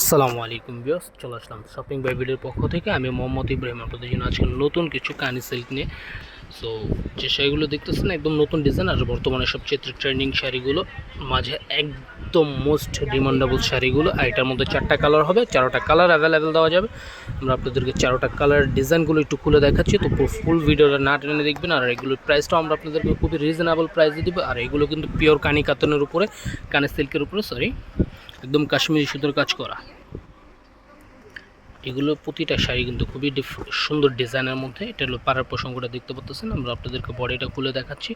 আসসালামু আলাইকুম ভিউয়ার্স, চলে আসলাম শপিং বাই ভিডিওর পক্ষ থেকে। আমি মোহাম্মদ ইব্রাহিম আপনাদের জন্য আজকে নতুন কিছু কানি সিল্ক নিয়ে। সো যে শাড়িগুলো দেখতেছেন একদম নতুন ডিজাইন, আর বর্তমানে সবচেয়ে ট্রেন্ডিং শাড়িগুলো মাঝে একদম মোস্ট ডিমান্ডেবল শাড়িগুলো। আর এটার মধ্যে 4টা কালার হবে, 4টা কালার অ্যাভেলেবেল দেওয়া যাবে। আমরা আপনাদেরকে 4টা কালার ডিজাইনগুলো একটু খুলে দেখাচ্ছি, তো ফুল ভিডিওটা না টেনে দেখবেন। আর এগুলোর প্রাইসটাও আমরা আপনাদেরকে খুবই রিজনেবল প্রাইসে দিব। আর এগুলো কিন্তু পিওর কানি কাতানের উপরে, কানি সিল্কের উপরে একদম কাশ্মীরি সুতোর কাজ করা। এগুলো প্রতিটা শাড়ি কিন্তু খুবই সুন্দর ডিজাইনের মধ্যে। এটা হলো পাড়ার প্রসঙ্গটা দেখতে পাচ্ছেন, আমরা আপনাদেরকে বডিটা খুলে দেখাচ্ছি।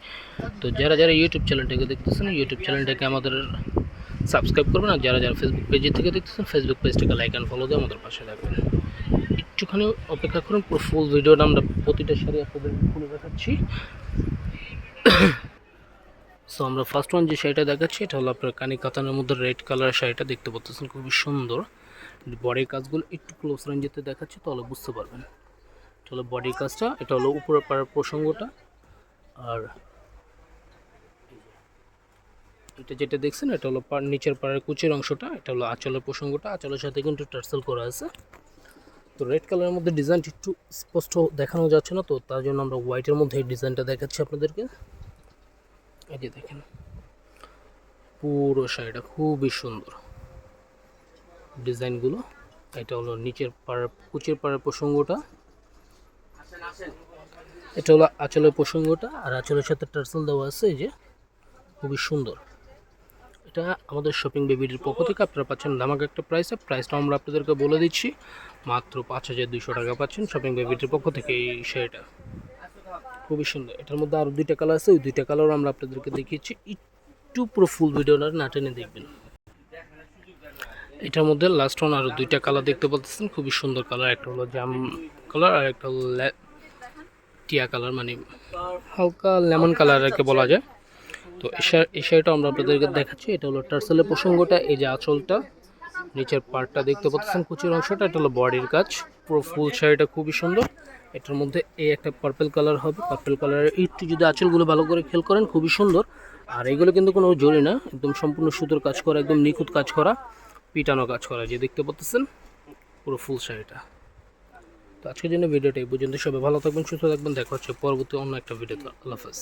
তো যারা যারা ইউটিউব চ্যানেলটাকে দেখতেছেন, ইউটিউব চ্যানেলটাকে আমাদের সাবস্ক্রাইব করবেন। আর যারা যারা ফেসবুক পেজে থেকে দেখতেছেন, ফেসবুক পেজটাকে লাইক অ্যান্ড ফলো দিয়ে আমাদের পাশে থাকবেন। একটুখানি অপেক্ষা করুন, পুরো ফুল ভিডিওটা আমরা প্রতিটা শাড়ি আপনাদের খুলে দেখাচ্ছি। সো আমরা ফার্স্ট ওয়ান যে শাড়িটা দেখাচ্ছি, এটা হলো আপনার কানি কাতানের মধ্যে রেড কালার শাড়িটা দেখতে পাচ্ছেন, খুবই সুন্দর। বডির কাজগুলো একটু ক্লোজ রেঞ্জেতে দেখাচ্ছি, তাহলে বুঝতে পারবেন। এটা হলো বডির কাজটা, এটা হলো উপরের পাড়ার প্রসঙ্গটা। আর এটা যেটা দেখছেন, এটা হলো নিচের পাড়ার কুচির অংশটা। এটা হলো আঁচলের প্রসঙ্গটা, আঁচলের সাথে কিন্তু টার্সেল করা আছে। তো রেড কালারের মধ্যে ডিজাইনটা একটু স্পষ্ট দেখানো যাচ্ছে না, তো তার জন্য আমরা হোয়াইটের মধ্যে এই ডিজাইনটা দেখাচ্ছি আপনাদেরকে। এই যে দেখেন, পুরো শাড়িটা খুবই সুন্দর ডিজাইনগুলো। এটা হলো নিচের পাড়ার কুচির পাড়ার প্রসঙ্গটা, এটা হলো আঁচলের প্রসঙ্গটা। আর আঁচলের সাথে টার্সেল দেওয়া আছে, এই যে খুবই সুন্দর। এটা আমাদের শপিং বেবির পক্ষ থেকে আপনারা পাচ্ছেন ধামাকা একটা প্রাইসটা আমরা আপনাদেরকে বলে দিচ্ছি, মাত্র 5200 টাকা পাচ্ছেন শপিং বেবির পক্ষ থেকে এই শাড়িটা। খুবই সুন্দর। এটার মধ্যে আরও 2টা কালার আছে, ওই 2টা কালারও আমরা আপনাদেরকে দেখিয়েছি। একটু পুরো ফুল ভিডিওটা না টেনে দেখবেন। এটার মধ্যে লাস্ট ওয়ান আরও 2টা কালার দেখতে পাচ্ছেন, খুবই সুন্দর কালার। একটা হলো জাম কালার, আর একটা হলো টিয়া কালার, মানে হালকা লেমন কালার আর কি বলা যায়। তো এই শাড়িটা আমরা আপনাদেরকে দেখাচ্ছি। এটা হলো টার্সেলের প্রসঙ্গটা, এই যে আঁচলটা, নিচের পার্টটা দেখতে পাচ্ছেন কুচির অংশটা। এটা হলো বডির কাজ, পুরো ফুল শাড়িটা খুবই সুন্দর। এটার মধ্যে এই একটা পার্পল কালার হবে, পার্পল কালারের একটু যদি আঁচলগুলো ভালো করে খেয়াল করেন, খুবই সুন্দর। আর এগুলো কিন্তু কোনো জরি না, একদম সম্পূর্ণ সুতোর কাজ করা, একদম নিখুঁত কাজ করা, পিটানো কাজ করা, যে দেখতে পাচ্ছেন পুরো ফুল শাড়িটা। তো আজকের জন্য ভিডিওটা এই পর্যন্ত। সবাই ভালো থাকবেন, সুস্থ থাকবেন, দেখা হচ্ছে পরবর্তী অন্য একটা ভিডিওতে। আল্লাহ হাফেজ।